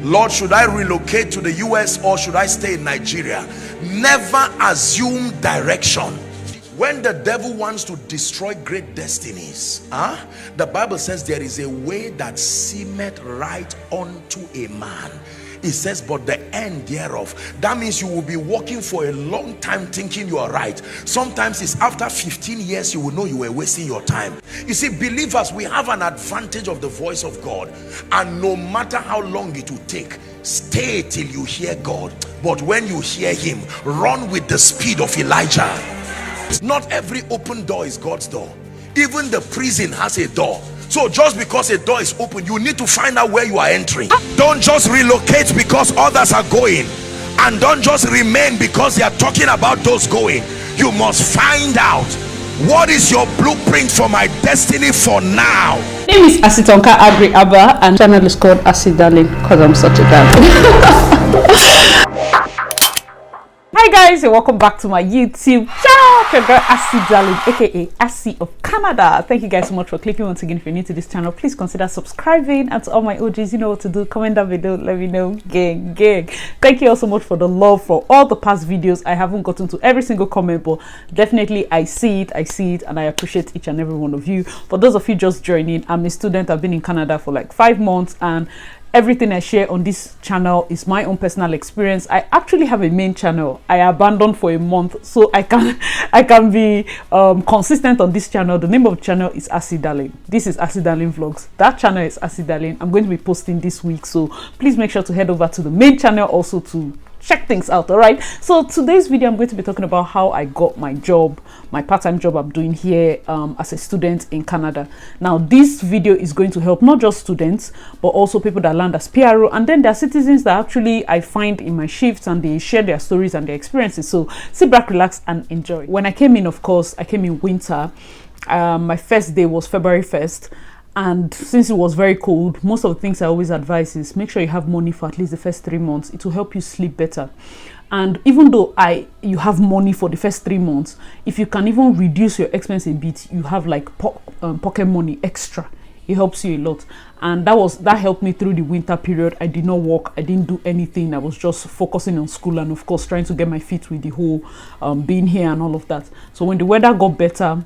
Lord, should I relocate to the US or should I stay in Nigeria? Never assume direction. When the devil wants to destroy great destinies, the Bible says there is a way that seemeth right unto a man. It says, but the end thereof. That means you will be walking for a long time thinking you are right. Sometimes it's after 15 years you will know you were wasting your time. You see, believers, we have an advantage of the voice of God, and no matter how long it will take, stay till you hear God. But when you hear him, run with the speed of Elijah. Not every open door is God's door. Even the prison has a door. So just because a door is open, you need to find out where you are entering. Don't just relocate because others are going, and don't just remain because they are talking about those going. You must find out, what is your blueprint for my destiny for now? My name is Asitonka Agri Abba, and channel is called Asi Darling because I'm such a darling. Hi guys, and welcome back to my YouTube channel. Your girl Asi Darling, aka Asi of Canada. Thank you guys so much for clicking once again. If you're new to this channel, please consider subscribing. And to all my OGs, you know what to do. Comment down below, let me know. Gang. Thank you all so much for the love for all the past videos. I haven't gotten to every single comment, but definitely I see it, and I appreciate each and every one of you. For those of you just joining, I'm a student. I've been in Canada for like 5 months, and everything I share on this channel is my own personal experience. I actually have a main channel I abandoned for a month, so I can be consistent on this channel. The name of the channel is Asi Darling. This is Asi Darling Vlogs. That channel is Asi Darling. I'm going to be posting this week, so please make sure to head over to the main channel also to check things out. All right, so today's video I'm going to be talking about how I got my job, my part-time job I'm doing here as a student in Canada. Now this video is going to help not just students but also people that land as PRO, and then there are citizens that actually I find in my shifts, and they share their stories and their experiences. So sit back, relax and enjoy. When I came in, of course I came in winter. My first day was February 1st, and since it was very cold, most of the things I always advise is make sure you have money for at least the first 3 months. It will help you sleep better. And even though you have money for the first 3 months, if you can even reduce your expense a bit, you have like pocket money extra. It helps you a lot, and that helped me through the winter period. I did not work, I didn't do anything. I was just focusing on school and of course trying to get my feet with the whole being here and all of that. So when the weather got better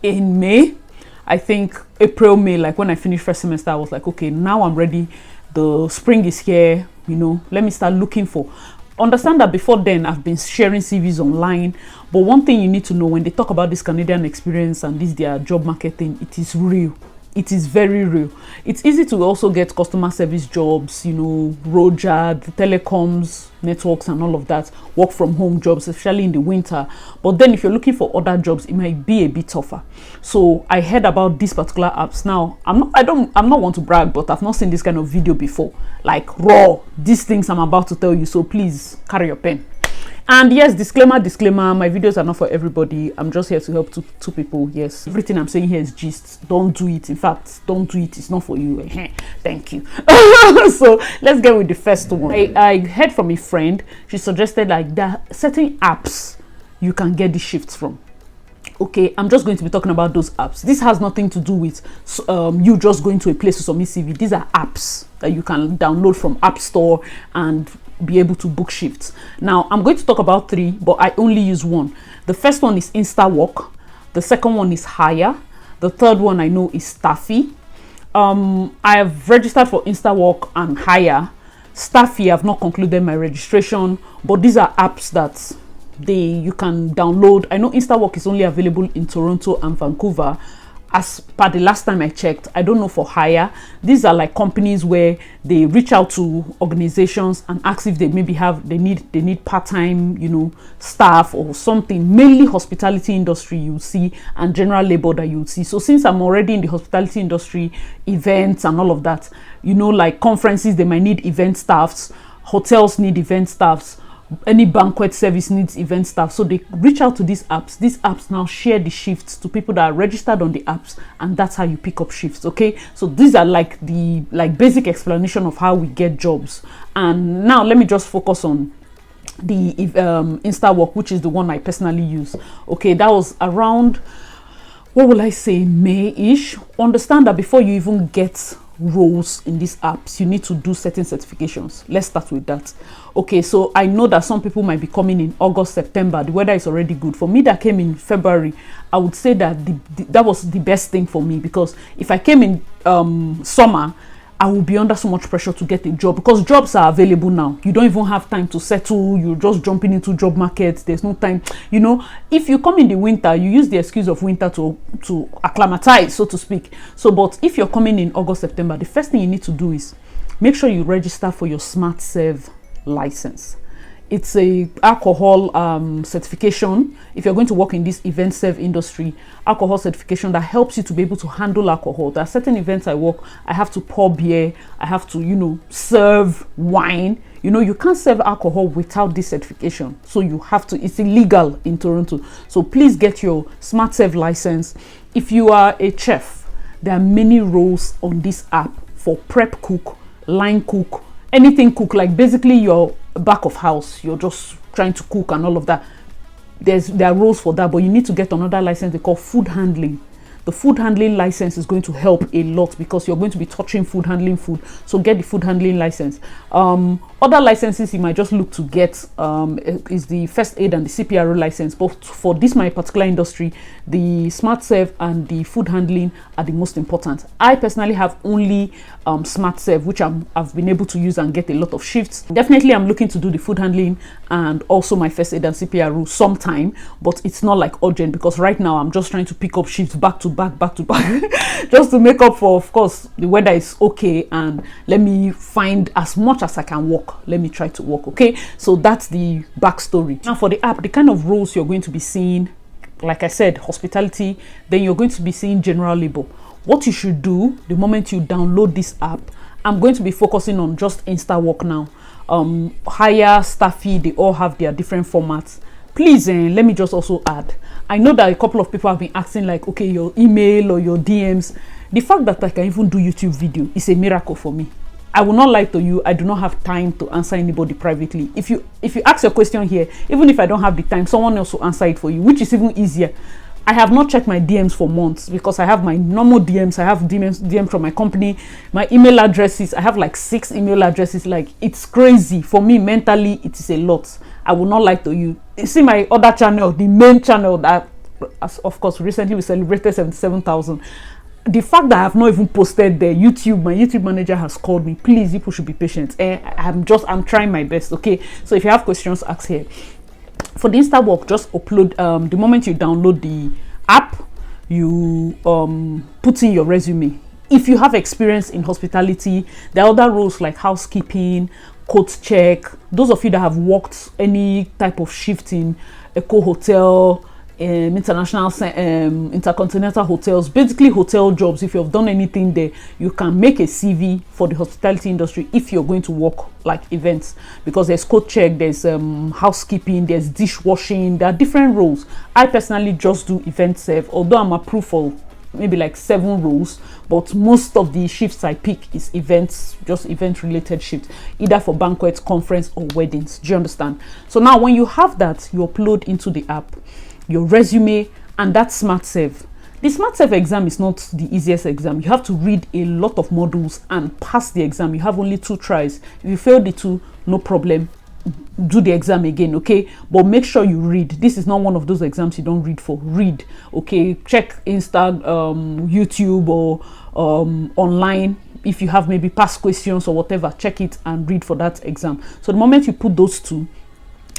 in May, I think April, May, like when I finished first semester, I was like, okay, now I'm ready. The spring is here, you know, let me start looking for. Understand that before then I've been sharing CVs online, but one thing you need to know when they talk about this Canadian experience and this their job marketing, it is real. It is very real. It's easy to also get customer service jobs, you know, road yard, telecoms, networks and all of that, work from home jobs, especially in the winter. But then if you're looking for other jobs, it might be a bit tougher. So I heard about these particular apps. Now I'm not want to brag, but I've not seen this kind of video before, like raw, these things I'm about to tell you. So please carry your pen. And yes, disclaimer, my videos are not for everybody. I'm just here to help two people. Yes, everything I'm saying here is gist. Don't do it. In fact, don't do it. It's not for you. Thank you. So let's get with the first one. I heard from a friend. She suggested like there are certain apps you can get the shifts from. Okay, I'm just going to be talking about those apps. This has nothing to do with you just going to a place to submit CV. These are apps that you can download from App Store and be able to book shifts. Now I'm going to talk about 3, but I only use 1. The first one is InstaWork. The second one is Hire. The third one I know is Staffy. I have registered for InstaWork and Hire. Staffy, I've not concluded my registration, but these are apps that you can download. I know InstaWork is only available in Toronto and Vancouver as per the last time I checked. I don't know for Hire. These are like companies where they reach out to organizations and ask if they maybe they need part-time, you know, staff or something. Mainly hospitality industry you see, and general labor that you see. So since I'm already in the hospitality industry, events and all of that, you know, like conferences, they might need event staffs, hotels need event staffs, any banquet service needs event staff. So they reach out to these apps now share the shifts to people that are registered on the apps, and that's how you pick up shifts. Okay, so these are like the basic explanation of how we get jobs. And now let me just focus on the InstaWork, which is the one I personally use. Okay, that was around, what will I say, May-ish. Understand that before you even get roles in these apps, you need to do certain certifications. Let's start with that. Okay, so I know that some people might be coming in August, September. The weather is already good. For me that came in February, I would say that that was the best thing for me, because if I came in summer, I will be under so much pressure to get a job, because jobs are available now. You don't even have time to settle. You're just jumping into job markets. There's no time. You know, if you come in the winter, you use the excuse of winter to acclimatize, so to speak. So, but if you're coming in August, September, the first thing you need to do is make sure you register for your Smart Serve license. It's a alcohol certification. If you're going to work in this event serve industry, alcohol certification that helps you to be able to handle alcohol. There are certain events I work, I have to pour beer, I have to, you know, serve wine. You know, you can't serve alcohol without this certification. So you have to, it's illegal in Toronto. So please get your Smart Serve license. If you are a chef, there are many roles on this app for prep cook, line cook, anything cook, like basically your back of house, you're just trying to cook and all of that. There are roles for that, but you need to get another license they call food handling. The food handling license is going to help a lot, because you're going to be touching food, handling food. So get the food handling license. Other licenses you might just look to get is the first aid and the CPRO license. But for this my particular industry, the Smart Serve and the food handling are the most important. I personally have only Smart Serve, which I've been able to use and get a lot of shifts. Definitely I'm looking to do the food handling and also my first aid and CPRO sometime, but it's not like urgent, because right now I'm just trying to pick up shifts back to back just to make up for, of course, the weather is okay, and let me find as much as I can work. Let me try to work. Okay, so that's the backstory. Now for the app, the kind of roles you're going to be seeing, like I said, hospitality, then you're going to be seeing general labor. What you should do the moment you download this app, I'm going to be focusing on just Insta work now. Hire, Staffy, they all have their different formats. Please, let me just also add, I know that a couple of people have been asking, like, okay, your email or your DMs. The fact that I can even do YouTube video is a miracle for me. I will not lie to you, I do not have time to answer anybody privately. If you ask your question here, even if I don't have the time, someone else will answer it for you, which is even easier. I have not checked my DMs for months, because I have my normal DMs, I have DMs from my company, my email addresses. I have like 6 email addresses. Like, it's crazy for me mentally. It is a lot. I will not lie to you. You see my other channel, the main channel that, of course, recently we celebrated 77,000. The fact that I have not even posted there, my YouTube manager has called me. Please, people should be patient. I'm trying my best. Okay, so if you have questions, ask here. For the Insta work, just upload. The moment you download the app, you put in your resume. If you have experience in hospitality, there are other roles like housekeeping, coat check. Those of you that have worked any type of shift in Eco Hotel, international intercontinental hotels, basically hotel jobs, if you've done anything there, you can make a CV for the hospitality industry if you're going to work like events, because there's coat check, there's housekeeping, there's dishwashing. There are different roles. I personally just do event serve, although I'm approved for maybe like 7 roles, but most of the shifts I pick is events, just event related shifts, either for banquets, conference, or weddings. Do you understand? So now when you have that, you upload into the app your resume and that Smart Serve. The Smart Serve exam is not the easiest exam. You have to read a lot of modules and pass the exam. You have only 2 tries. If you fail the 2, no problem, do the exam again. Okay, but make sure you read. This is not one of those exams you don't read for. Read. Okay, check Insta, YouTube, or online. If you have maybe past questions or whatever, check it and read for that exam. So the moment you put those 2,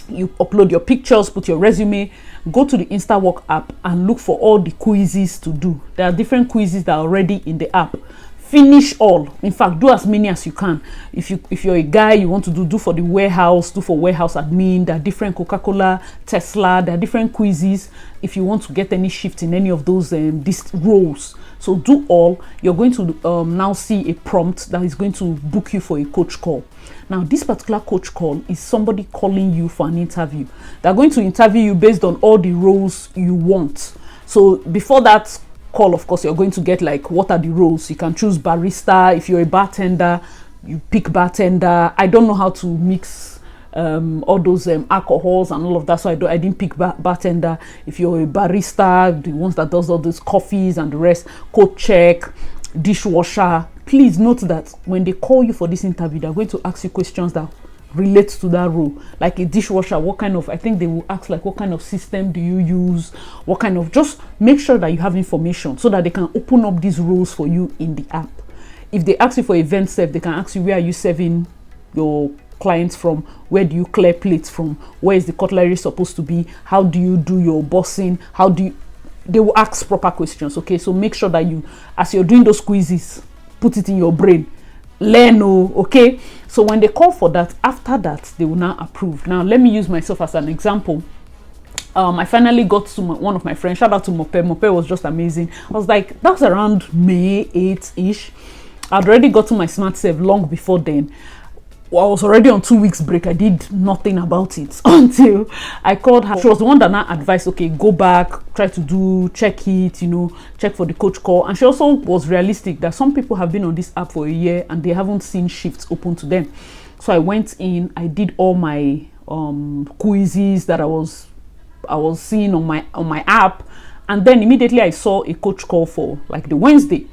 you upload your pictures, put your resume, go to the InstaWork app and look for all the quizzes to do. There are different quizzes that are already in the app. Finish all. In fact, do as many as you can. If you're a guy, you want to do for the warehouse, do for warehouse admin. There are different Coca-Cola, Tesla. There are different quizzes if you want to get any shift in any of those these roles. So do all. You're going to now see a prompt that is going to book you for a coach call. Now, this particular coach call is somebody calling you for an interview. They're going to interview you based on all the roles you want. So before that call, of course, you're going to get like, what are the roles? You can choose barista. If you're a bartender, you pick bartender. I don't know how to mix all those alcohols and all of that, so I didn't pick bartender. If you're a barista, the ones that does all those coffees and the rest, code check, dishwasher. Please note that when they call you for this interview, they're going to ask you questions that relate to that role. Like a dishwasher, what kind of, I think they will ask like, what kind of system do you use, what kind of, just make sure that you have information so that they can open up these roles for you in the app. If they ask you for event serve, they can ask you, where are you serving your clients from, where do you clear plates from, where is the cutlery supposed to be, how do you do your bossing, how do you, they will ask proper questions. Okay, so make sure that you, as you're doing those quizzes, put it in your brain, learn. Okay, so when they call for that, after that they will now approve. Now let me use myself as an example. I finally got to one of my friends, shout out to Mope. Mope was just amazing. I was like, that was around May 8-ish. I'd already got to my smart serve long before then. I was already on 2 weeks break. I did nothing about it until I called her. She was the one that now advised, okay, go back, try to check it, you know, check for the coach call. And she also was realistic that some people have been on this app for a year and they haven't seen shifts open to them. So I went in, I did all my quizzes that I was seeing on my app, and then immediately I saw a coach call for like the Wednesday,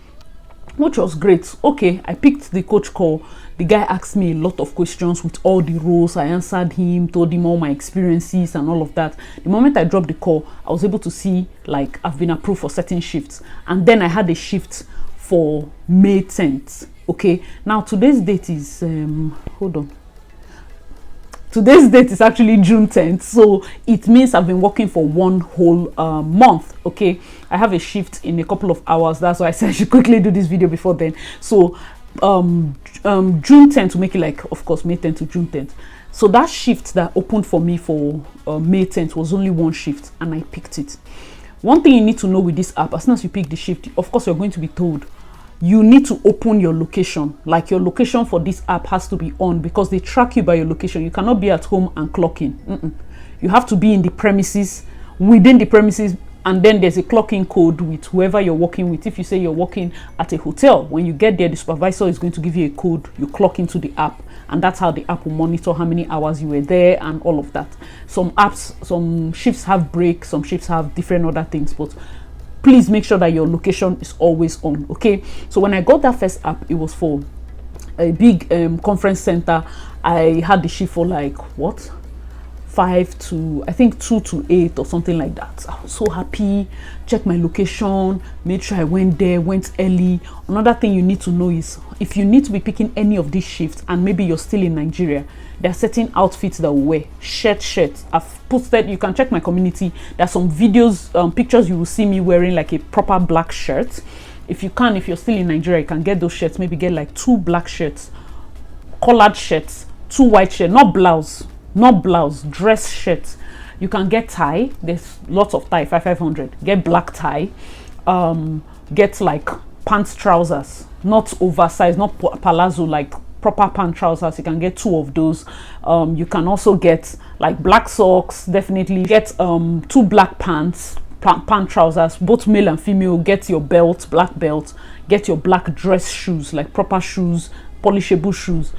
which was great. Okay, I picked the coach call. The guy asked me a lot of questions with all the roles. I answered him, told him all my experiences and all of that. The moment I dropped the call, I was able to see like I've been approved for certain shifts. And then I had a shift for May 10th. Okay, now today's date is hold on. Today's date is actually June 10th, so it means I've been working for one whole month. Okay, I have a shift in a couple of hours. That's why I said I should quickly do this video before then. So June 10th to make it like, of course, May 10th to June 10th. So that shift that opened for me for May 10th was only one shift, and I picked it. One thing you need to know with this app, as soon as you pick the shift, of course, you're going to be told you need to open your location. Like your location for this app has to be on, because they track you by your location. You cannot be at home and clock in. You have to be in the premises, within the premises, and then there's a clock-in code with whoever you're working with. If you say you're working at a hotel, when you get there, the supervisor is going to give you a code. You clock into the app, and that's how the app will monitor how many hours you were there and all of that. Some apps, some shifts have breaks, some shifts have different other things, but please make sure that your location is always on. Okay, so when I got that first app, it was for a big conference center. I had the shift for like what, 5 to I think 2 to 8 or something like that. I was so happy. Check my location, made sure I went there, went early. Another thing you need to know is if you need to be picking any of these shifts and maybe you're still in Nigeria, there are certain outfits that we wear. Shirts. I've posted, you can check my community. There's some videos, pictures you will see me wearing like a proper black shirt. If you're still in Nigeria, you can get those shirts. Maybe get like 2 black shirts, collared shirts, 2 white shirts, not blouse, dress shirts. You can get tie. There's lots of tie, 500. Get black tie. Get like pants, trousers, not oversized, not palazzo, like proper pant trousers. You can get 2 of those. You can also get like black socks. Definitely get 2 black pants, pant trousers, both male and female. Get your belt, black belt. Get your black dress shoes, like proper shoes, polishable shoes.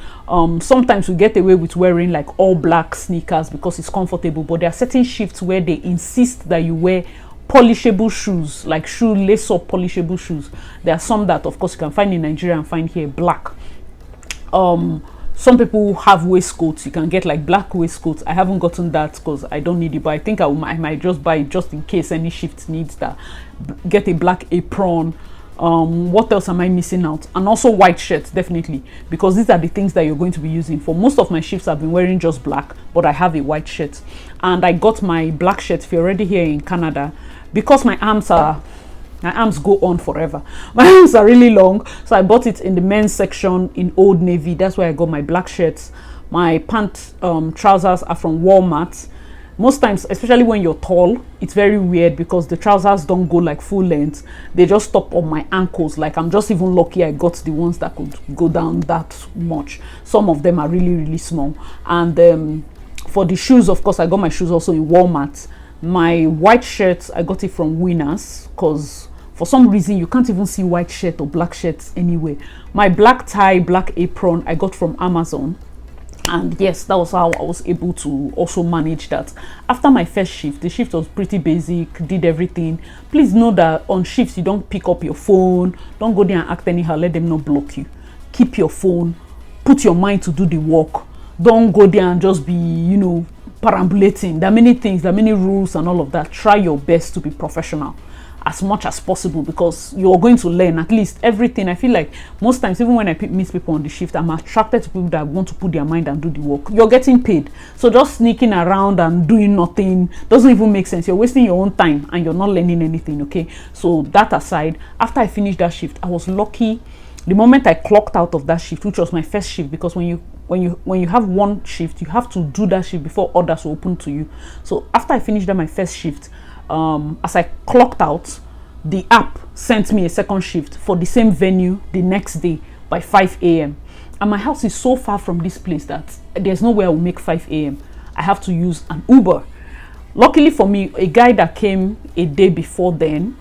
Sometimes we get away with wearing like all black sneakers because it's comfortable, but there are certain shifts where they insist that you wear polishable shoes, like lace up polishable shoes. There are some that of course you can find in Nigeria and find here black. Some people have waistcoats. You can get like black waistcoats. I haven't gotten that because I don't need it, but I think I might just buy it just in case any shift needs that. Get a black apron. What else am I missing out? And also white shirts, definitely, because these are the things that you're going to be using. For most of my shifts, I've been wearing just black, but I have a white shirt. And I got my black shirt if you're already here in Canada, because my arms go on forever. My arms are really long, so I bought it in the men's section in Old Navy. That's where I got my black shirts. My trousers are from Walmart. Most times, especially when you're tall, it's very weird because the trousers don't go like full length. They just stop on my ankles. Like I'm just even lucky I got the ones that could go down that much. Some of them are really, really small. And for the shoes, of course, I got my shoes also in Walmart. My white shirts, I got it from Winners because for some reason you can't even see white shirt or black shirts anywhere. My black tie, black apron, I got from Amazon. And yes, that was how I was able to also manage that. After my first shift, the shift was pretty basic, did everything. Please know that on shifts, you don't pick up your phone. Don't go there and act anyhow. Let them not block you. Keep your phone. Put your mind to do the work. Don't go there and just be, you know, perambulating. There are many things, there are many rules and all of that. Try your best to be professional as much as possible, because you're going to learn at least everything. I feel like most times, even when I meet people on the shift, I'm attracted to people that want to put their mind and do the work. You're getting paid, so just sneaking around and doing nothing doesn't even make sense. You're wasting your own time and you're not learning anything. Okay, so that aside, after I finished that shift, I was lucky. The moment I clocked out of that shift, which was my first shift, because when you have one shift, you have to do that shift before others will open to you. So after I finished that my first shift, as I clocked out, the app sent me a second shift for the same venue the next day by 5 a.m. And my house is so far from this place that there's no way I will make 5 a.m. I have to use an Uber. Luckily for me, a guy that came a day before then,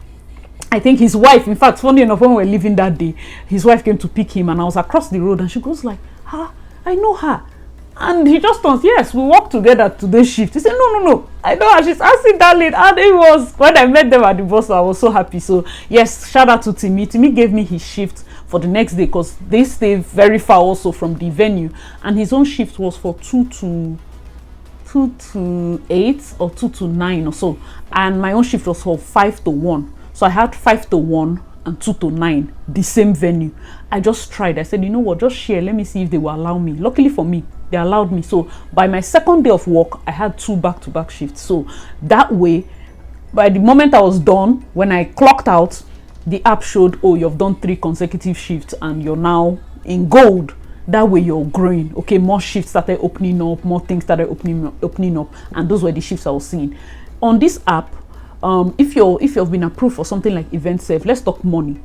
I think his wife, in fact, funny enough, when we were leaving that day, his wife came to pick him, and I was across the road, and she goes like, I know her. And he just turns, yes, we work together today's shift. He said, no, I know her. She's asking darling. And it was, when I met them at the bus, I was so happy. So yes, shout out to Timmy. Timmy gave me his shift for the next day, because they stay very far also from the venue. And his own shift was for 2 to 8 or 2 to 9 or so. And my own shift was for 5 to 1. So I had 5 to 1 and 2 to 9, the same venue. I just tried. I said, you know what, just share. Let me see if they will allow me. Luckily for me, they allowed me. So by my second day of work, I had 2 back-to-back shifts. So that way, by the moment I was done, when I clocked out, the app showed, oh, you've done 3 consecutive shifts and you're now in gold. That way you're growing. Okay, more shifts started opening up, more things started opening up, and those were the shifts I was seeing. On this app, if you've been approved for something like Event Serve, let's talk money.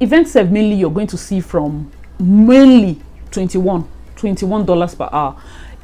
Event Serve, mainly you're going to see from mainly $21 per hour.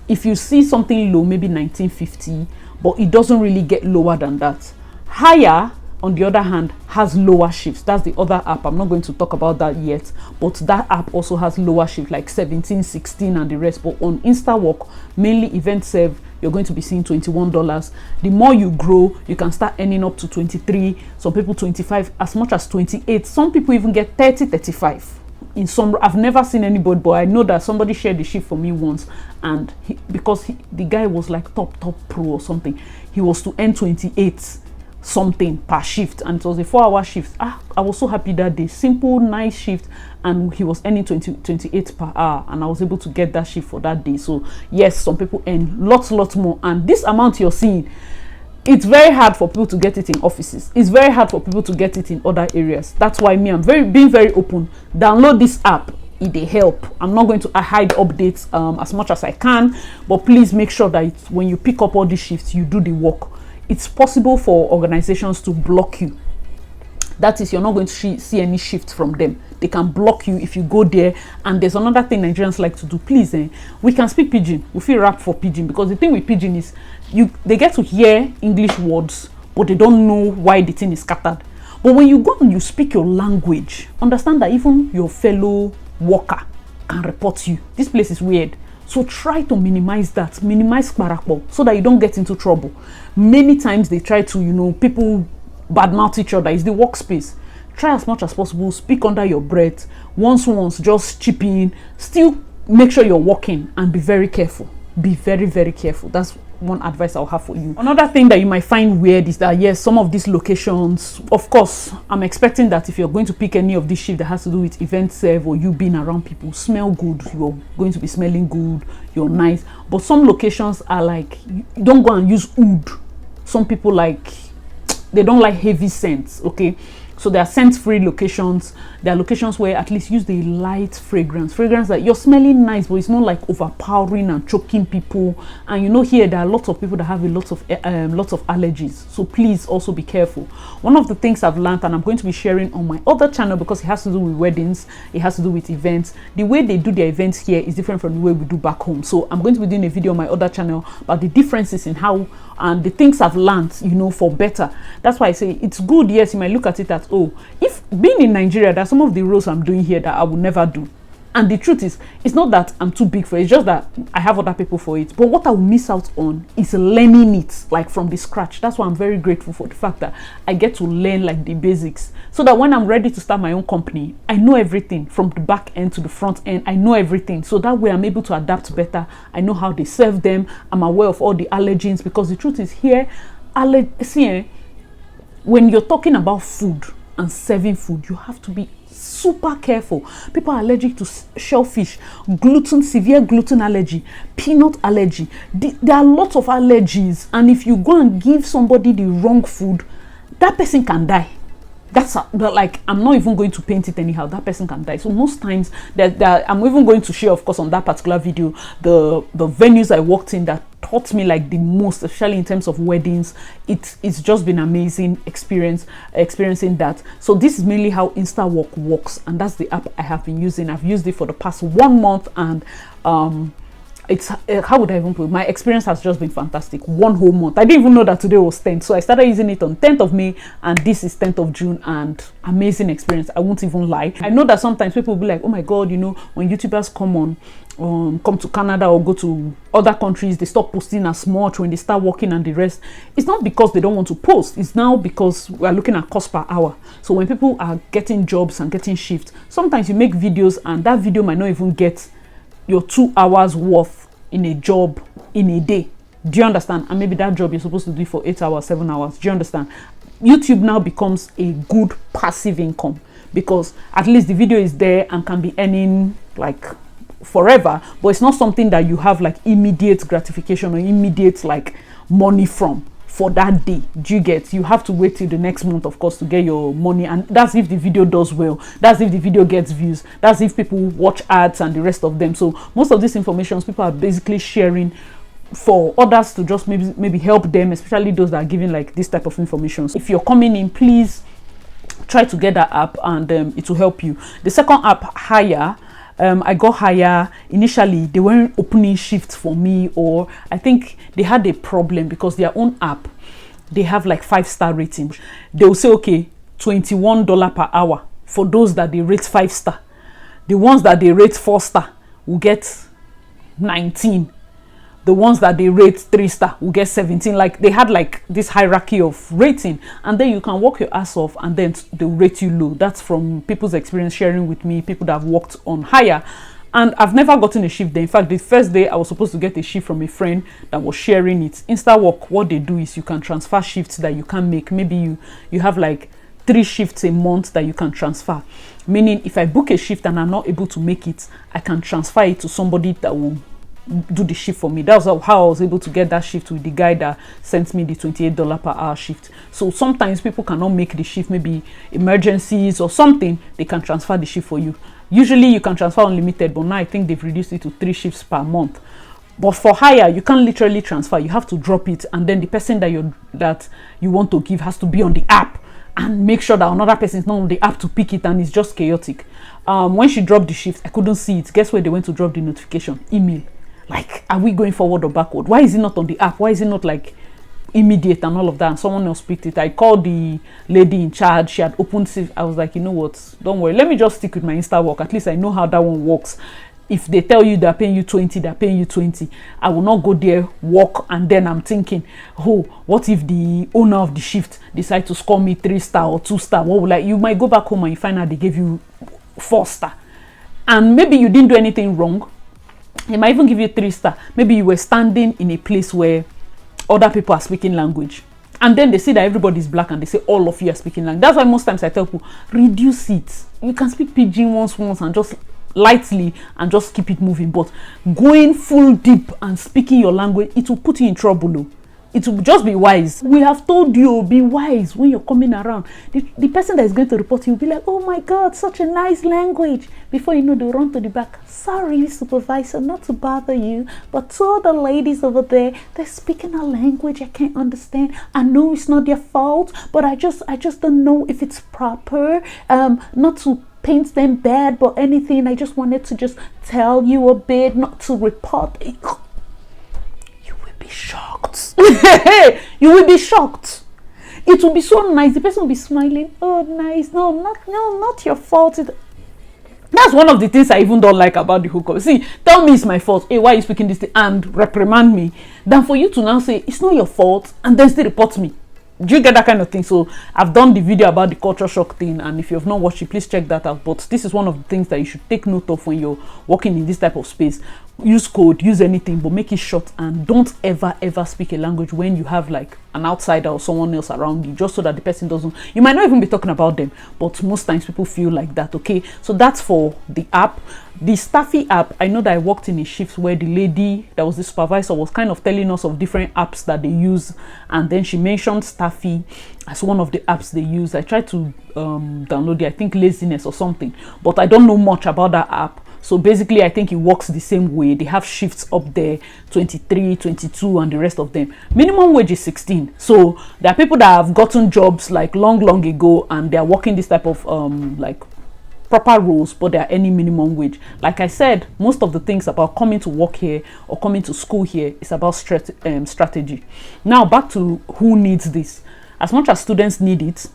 If you see something low, maybe $19.50, but it doesn't really get lower than that. Higher, on the other hand, has lower shifts. That's the other app. I'm not going to talk about that yet, but that app also has lower shifts like 17, 16 and the rest. But on InstaWork, mainly Event Serve, you're going to be seeing $21. The more you grow, you can start earning up to 23, some people 25, as much as 28. Some people even get 30, 35. In some, I've never seen anybody, but I know that somebody shared the shift for me once, and the guy was like top pro or something, he was to earn 28 something per shift, and it was a 4-hour shift. I was so happy that day. Simple, nice shift, and he was earning 28 per hour, and I was able to get that shift for that day. So yes, some people earn lots more, and this amount you're seeing, it's very hard for people to get it in offices. It's very hard for people to get it in other areas. That's why me, I'm being very open. Download this app. It help. I'm not going to hide updates as much as I can, but please make sure that when you pick up all these shifts, you do the work. It's possible for organizations to block you. That is, you're not going to see any shift from them. They can block you if you go there. And there's another thing Nigerians like to do. Please, we can speak pidgin. We feel rap for pidgin, because the thing with pidgin is they get to hear English words, but they don't know why the thing is scattered. But when you go and you speak your language, understand that even your fellow worker can report you. This place is weird. So try to minimize that, minimize kparakpo, so that you don't get into trouble. Many times they try to, people badmouth each other. It's the workspace. Try as much as possible, speak under your breath. Once, just chip in. Still make sure you're working, and be very careful. Be very, very careful. That's one advice I'll have for you. Another thing that you might find weird is that, yes, some of these locations, of course, I'm expecting that if you're going to pick any of this shift that has to do with Event Serve or you being around people, smell good. You're going to be smelling good. You're nice. But some locations are like, don't go and use oud. Some people they don't like heavy scents. Okay, so there are scent-free locations. There are locations where at least use the light fragrance that you're smelling nice, but it's not like overpowering and choking people. And here there are lots of people that have a lot of allergies, so please also be careful. One of the things I've learned, and I'm going to be sharing on my other channel, because it has to do with weddings, it has to do with events. The way they do their events here is different from the way we do back home. So I'm going to be doing a video on my other channel about the differences in how and the things I've learned, for better. That's why I say it's good. Yes, you might look at it as, if being in Nigeria, there's some of the roles I'm doing here that I would never do. And the truth is, it's not that I'm too big for it, it's just that I have other people for it. But what I will miss out on is learning it, like from the scratch. That's why I'm very grateful for the fact that I get to learn like the basics, so that when I'm ready to start my own company, I know everything from the back end to the front end. I know everything, so that way I'm able to adapt better. I know how they serve them. I'm aware of all the allergens, because the truth is here, when you're talking about food and serving food, you have to be super careful. People are allergic to shellfish, gluten, severe gluten allergy, peanut allergy. There are lots of allergies, and if you go and give somebody the wrong food, that person can die. Like, I'm not even going to paint it anyhow. That person can die. So most times I'm even going to share, of course, on that particular video, the venues I worked in that taught me like the most, especially in terms of weddings. It's just been amazing experiencing that. So this is mainly how InstaWalk works, and that's the app I have been using. I've used it for the past 1 month, and it's how would I even put it? My experience has just been fantastic. 1 whole month. I didn't even know that today was 10th, so I started using it on 10th of May, and this is 10th of June, and amazing experience. I won't even lie. I know that sometimes people will be like, oh my god, you know, when YouTubers come to Canada or go to other countries, they stop posting as much when they start working and the rest. It's not because they don't want to post, it's now because we are looking at cost per hour. So when people are getting jobs and getting shifts, sometimes you make videos and that video might not even get your 2 hours worth in a job in a day. Do you understand? And maybe that job you're supposed to do for 8 hours, 7 hours. Do you understand? YouTube now becomes a good passive income, because at least the video is there and can be earning like forever, but it's not something that you have like immediate gratification or immediate like money from for that day. Do you get? You have to wait till the next month, of course, to get your money, and that's if the video does well, that's if the video gets views, that's if people watch ads and the rest of them. So most of these informations people are basically sharing for others to just maybe help them, especially those that are giving like this type of information. So if you're coming in, please try to get that app, and it will help you. The second app, Hire, I got Hire. Initially they weren't opening shifts for me, or I think they had a problem because their own app, they have like 5-star rating. They will say, okay, $21 per hour for those that they rate 5-star. The ones that they rate 4-star will get 19. The ones that they rate 3-star will get 17. Like, they had like this hierarchy of rating, and then you can work your ass off and then they'll rate you low. That's from people's experience sharing with me, people that have worked on Hire. And I've never gotten a shift there. In fact, the first day I was supposed to get a shift from a friend that was sharing it. InstaWalk, what they do is you can transfer shifts that you can make. Maybe you have like 3 shifts a month that you can transfer. Meaning, if I book a shift and I'm not able to make it, I can transfer it to somebody that will do the shift for me. That was how I was able to get that shift with the guy that sent me the $28 per hour shift. So sometimes people cannot make the shift, maybe emergencies or something, they can transfer the shift for you. Usually you can transfer unlimited, but now I think they've reduced it to 3 shifts per month. But for Hire, you can't literally transfer. You have to drop it, and then the person that you want to give has to be on the app and make sure that another person is not on the app to pick it, and it's just chaotic. When she dropped the shift, I couldn't see it. Guess where they went to drop the notification? Email. Like, are we going forward or backward? Why is it not on the app? Why is it not like immediate and all of that? And someone else picked it. I called the lady in charge. She had opened it. I was like, you know what? Don't worry. Let me just stick with my InstaWalk. At least I know how that one works. If they tell you they're paying you 20, they're paying you 20. I will not go there, walk, and then I'm thinking, oh, what if the owner of the shift decide to score me 3-star or 2-star? What will you might go back home and you find out they gave you 4-star. And maybe you didn't do anything wrong. They might even give you 3-star. Maybe you were standing in a place where other people are speaking language, and then they see that everybody is black and they say all of you are speaking language. That's why most times I tell people, reduce it. You can speak pidgin once and just lightly and just keep it moving, but going full deep and speaking your language, it will put you in trouble. It will just be wise. We have told you, be wise when you're coming around. The person that is going to report you will be like, oh my god, such a nice language. Before you know, they'll run to the back. Sorry, supervisor, not to bother you, but two of the ladies over there, they're speaking a language I can't understand. I know it's not their fault, but I just don't know if it's proper. Not to paint them bad, but anything. I just wanted to just tell you a bit, not to report it. Shocked. You will be shocked. It will be so nice. The person will be smiling. Oh, nice. No, not your fault. That's one of the things I even don't like about the hookup. See, tell me it's my fault. Hey, why are you speaking this thing? And reprimand me. Than for you to now say it's not your fault and then still report me. Do you get that kind of thing? So I've done the video about the culture shock thing, and if you have not watched it, please check that out. But this is one of the things that you should take note of when you're working in this type of space. Use code, use anything, but make it short, and don't ever speak a language when you have like an outsider or someone else around you, just so that the person doesn't, you might not even be talking about them, but most times people feel like that. Okay, so that's for the app. The Staffy app, I know that I worked in a shift where the lady that was the supervisor was kind of telling us of different apps that they use, and then she mentioned Staffy as one of the apps they use. I tried to download it, I think Laziness or something, but I don't know much about that app. So basically, I think it works the same way. They have shifts up there, 23, 22, and the rest of them. Minimum wage is 16. So there are people that have gotten jobs like long ago, and they are working this type of like proper roles, but they are earning minimum wage. Like I said, most of the things about coming to work here or coming to school here is about strategy. Now back to who needs this. As much as students need it,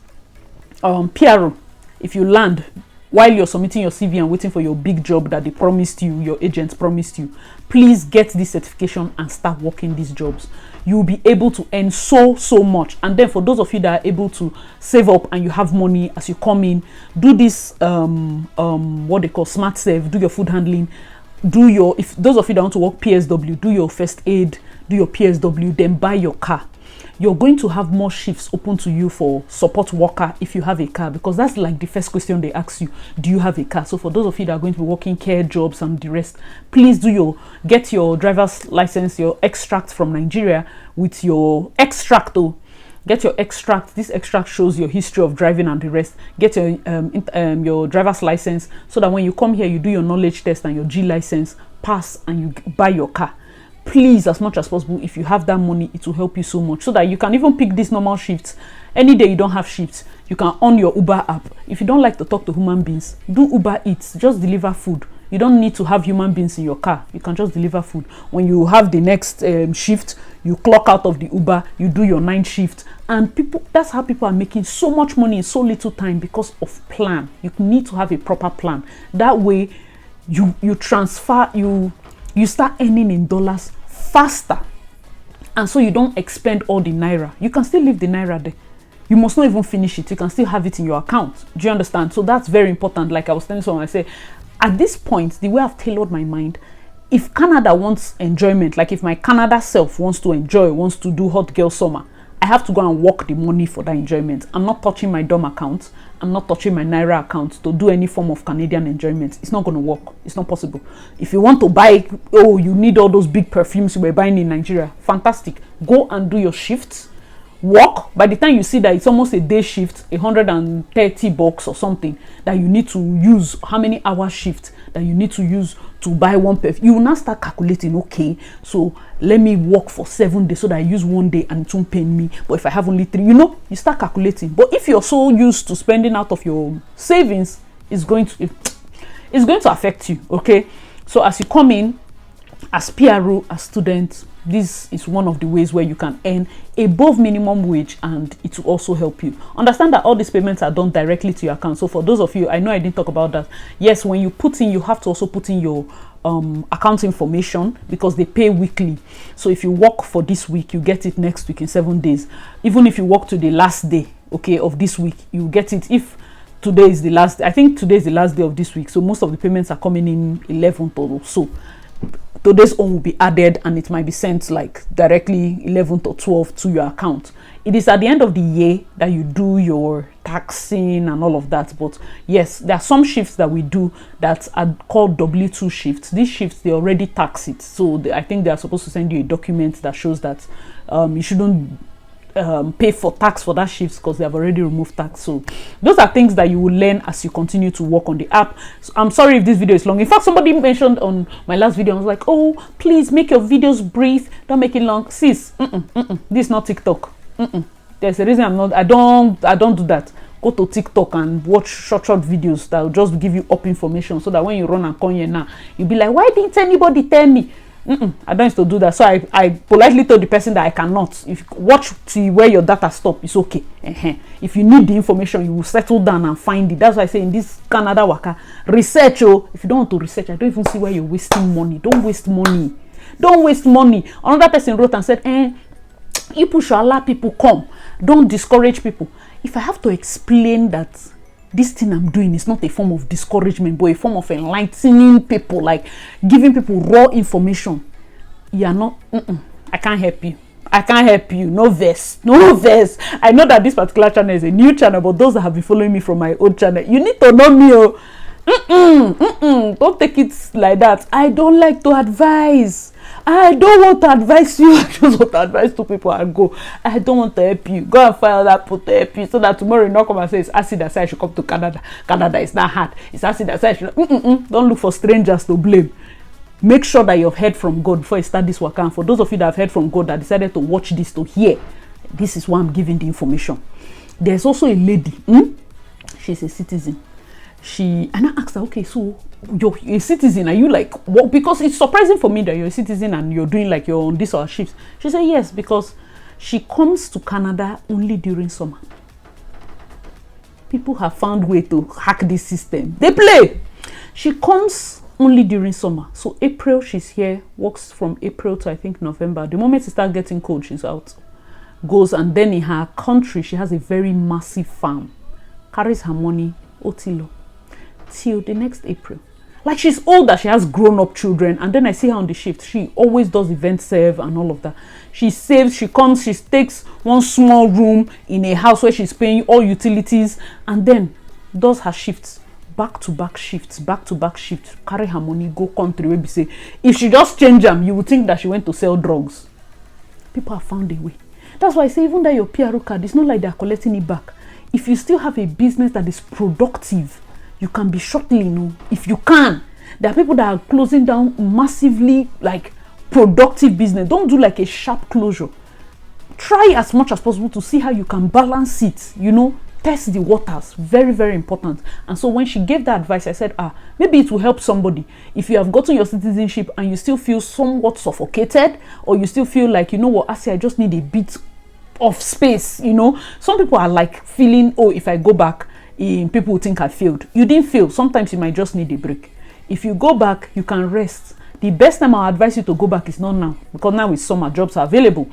PRO, if you land while you're submitting your CV and waiting for your big job that they promised you, your agents promised you, please get this certification and start working these jobs. You'll be able to earn so much. And then for those of you that are able to save up and you have money as you come in, do this what they call smart save, do your food handling, do your, if those of you that want to work PSW, do your first aid, do your PSW, then buy your car. You're going to have more shifts open to you for support worker if you have a car, because that's like the first question they ask you, do you have a car? So for those of you that are going to be working care jobs and the rest, please get your driver's license, your extract from Nigeria with your extract though. Get your extract. This extract shows your history of driving and the rest. Get your driver's license, so that when you come here, you do your knowledge test and your G license, pass, and you buy your car. Please, as much as possible, if you have that money, it will help you so much, so that you can even pick these normal shifts. Any day you don't have shifts, you can on your Uber app. If you don't like to talk to human beings, do Uber Eats. Just deliver food. You don't need to have human beings in your car. You can just deliver food. When you have the next shift, you clock out of the Uber, you do your 9 shift, and people, that's how people are making so much money in so little time, because of plan. You need to have a proper plan. That way you transfer, you start earning in dollars faster, and so you don't expend all the naira. You can still leave the naira there. You must not even finish it. You can still have it in your account. Do you understand? So that's very important. Like I was telling someone, I say, at this point, the way I've tailored my mind, if Canada wants enjoyment, like if my Canada self wants to enjoy, wants to do hot girl summer, I have to go and work the money for that enjoyment. I'm not touching my DOM account. I'm not touching my Naira account to do any form of Canadian enjoyment. It's not going to work. It's not possible. If you want to buy, oh, you need all those big perfumes you were buying in Nigeria, fantastic. Go and do your shifts. Work. By the time you see that it's almost a day shift, $130 or something that you need to use, how many hour shift that you need to use to buy one perfume, you will now start calculating, okay, so let me work for 7 days so that I use 1 day and it won't pay me. But if I have only 3, you start calculating. But if you're so used to spending out of your savings, it's going to affect you. Okay, so as you come in as PRO, as student, this is one of the ways where you can earn above minimum wage, and it will also help you. Understand that all these payments are done directly to your account. So for those of you, I know I didn't talk about that. Yes, when you put in, you have to also put in your account information, because they pay weekly. So if you work for this week, you get it next week in 7 days. Even if you work to the last day, okay, of this week, you get it. If today is the last, I think today is the last day of this week, so most of the payments are coming in 11th or so. Today's own will be added, and it might be sent like directly 11th or 12th to your account. It is at the end of the year that you do your taxing and all of that. But yes, there are some shifts that we do that are called W2 shifts. These shifts, they already tax it. So I think they are supposed to send you a document that shows that you shouldn't pay for tax for that shift, because they have already removed tax. So those are things that you will learn as you continue to work on the app. So I'm sorry if this video is long. In fact, somebody mentioned on my last video, I was like, oh, please make your videos brief, don't make it long. Sis, this is not TikTok. There's a reason I don't do that. Go to TikTok and watch short videos that will just give you up information, so that when you run and come here now, you'll be like, why didn't anybody tell me? I don't used to do that. So I politely told the person that I cannot. If you watch to where your data stop, it's okay. If you need the information, you will settle down and find it. That's why I say in this Canada waka, research. Oh, if you don't want to research, I don't even see why you're wasting money. Don't waste money. Don't waste money. Another person wrote and said, people should allow people come. Don't discourage people. If I have to explain that this thing I'm doing is not a form of discouragement, but a form of enlightening people, like giving people raw information, you are not, I can't help you. I can't help you. No verse. No verse. I know that this particular channel is a new channel, but those that have been following me from my old channel, you need to know me. Don't take it like that. I don't like to advise. I don't want to advise you. I just want to advise two people and go. I don't want to help you. Go and find other people to help you so that tomorrow you not come and say it's acid that said I should come to Canada. Canada is not hard. It's acid that said I should. Don't look for strangers to blame. Make sure that you've heard from God before you start this work. And for those of you that have heard from God that decided to watch this to hear, this is why I'm giving the information. There's also a lady. She's a citizen. And I asked her, okay, so you're a citizen, are you like, what? Because it's surprising for me that you're a citizen and you're doing like you're on this or shifts. She said yes, because she comes to Canada only during summer. People have found way to hack this system. They play. She comes only during summer. So April, she's here, works from April to I think November. The moment it starts getting cold, she's out. Goes, and then in her country, she has a very massive farm. Carries her money, Otilo, till the next April. Like she's older, she has grown-up children, and then I see her on the shift. She always does event serve and all of that. She saves, she comes, she takes one small room in a house where she's paying all utilities, and then does her shifts, back-to-back shifts, carry her money, go country where be say, if she just change them, you would think that she went to sell drugs. People have found a way. That's why I say even that your PRO card, it's not like they're collecting it back. If you still have a business that is productive, you can be shuttling, if you can. There are people that are closing down massively, like productive business. Don't do like a sharp closure. Try as much as possible to see how you can balance it, test the waters. Very, very important. And so when she gave that advice, I said, maybe it will help somebody. If you have gotten your citizenship and you still feel somewhat suffocated, or you still feel like, I just need a bit of space, some people are like feeling, if I go back, people will think I failed. You didn't fail. Sometimes you might just need a break. If you go back, you can rest. The best time I'll advise you to go back is not now, because now with summer, jobs are available.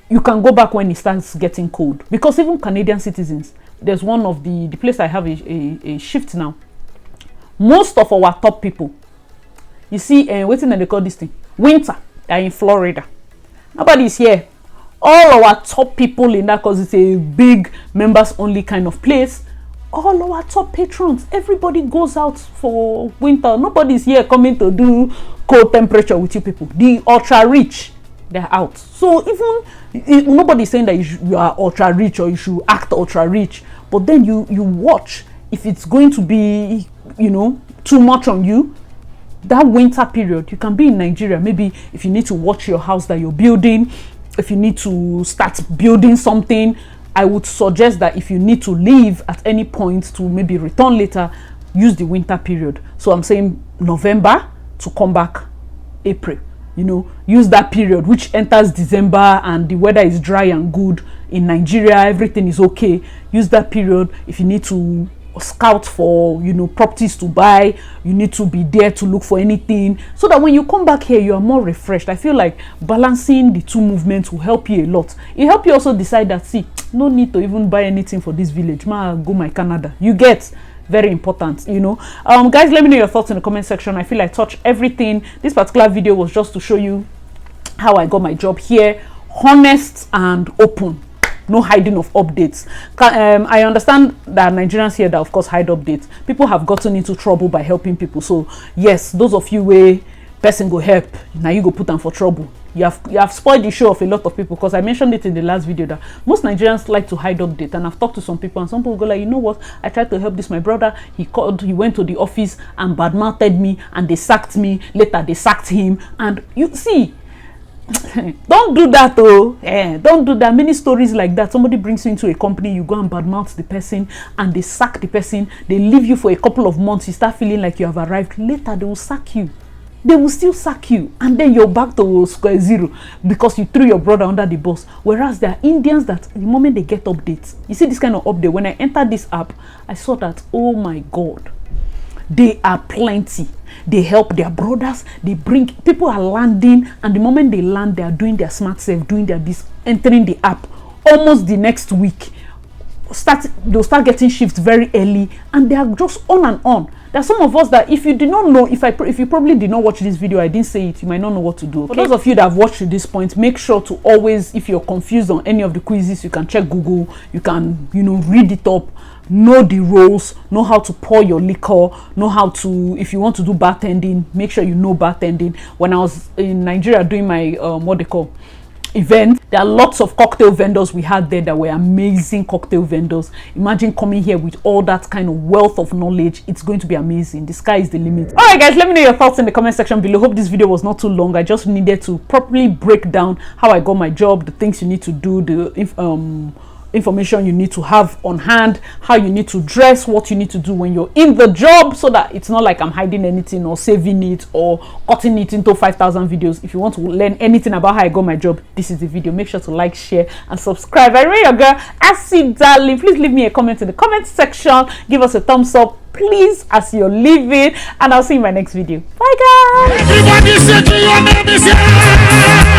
You can go back when it starts getting cold, because even Canadian citizens, there's one of the place I have a shift now. Most of our top people, you see, waiting and they call this thing winter, they're in Florida. Nobody's here. All our top people in that, because it's a big members only kind of place, all our top patrons, everybody goes out for winter. Nobody's here coming to do cold temperature with you people. The ultra rich, they're out. So even nobody's saying that you are ultra rich or you should act ultra rich, but then you watch if it's going to be too much on you. That winter period, you can be in Nigeria. Maybe if you need to watch your house that you're building, if you need to start building something, I would suggest that if you need to leave at any point to maybe return later, use the winter period. So I'm saying November to come back April. Use that period which enters December and the weather is dry and good in Nigeria. Everything is okay. Use that period. If you need to scout for properties to buy, you need to be there to look for anything, so that when you come back here you are more refreshed. I feel like balancing the two movements will help you a lot. It help you also decide that, see, no need to even buy anything for this village, go my Canada. You get very important. Guys, let me know your thoughts in the comment section. I feel I touched everything. This particular video was just to show you how I got my job here, honest and open. No hiding of updates. I understand that Nigerians here that of course hide updates. People have gotten into trouble by helping people. So yes, those of you where person go help, now you go put them for trouble. You have spoiled the show of a lot of people, because I mentioned it in the last video that most Nigerians like to hide update. And I've talked to some people, and some people go like, what? I tried to help this my brother. He went to the office and badmouthed me, and they sacked me. Later they sacked him, and you see. Don't do that don't do that. Many stories like that. Somebody brings you into a company, you go and badmouth the person and they sack the person. They leave you for a couple of months. You start feeling like you have arrived. Later they will sack you. they will still sack you, and then you're back to square zero because you threw your brother under the bus. Whereas there are Indians that the moment they get updates, you see this kind of update. When I entered this app, I saw that, oh my God, they are plenty. They help their brothers, they bring, people are landing, and the moment they land, they are doing their smart safe, doing their this, entering the app almost the next week. They'll start getting shifts very early, and they are just on and on. There are some of us that if you did not know, if you probably did not watch this video, I didn't say it, you might not know what to do. Okay? For those of you that have watched to this point, make sure to always, if you're confused on any of the quizzes, you can check Google, you can, read it up, know the roles, know how to pour your liquor, know how to, if you want to do bartending, make sure you know bartending. When I was in Nigeria doing my what they call event, there are lots of cocktail vendors we had there that were amazing cocktail vendors. Imagine coming here with all that kind of wealth of knowledge. It's going to be amazing. The sky is the limit. All right, guys, let me know your thoughts in the comment section below. Hope this video was not too long. I just needed to properly break down how I got my job, the things you need to do, the information you need to have on hand, how you need to dress, what you need to do when you're in the job, so that it's not like I'm hiding anything or saving it or cutting it into 5,000 videos. If you want to learn anything about how I got my job, this is the video. Make sure to like, share, and subscribe. I remain your girl, Asi Darling. Please leave me a comment in the comment section. Give us a thumbs up, please, as you're leaving, and I'll see you in my next video. Bye, guys.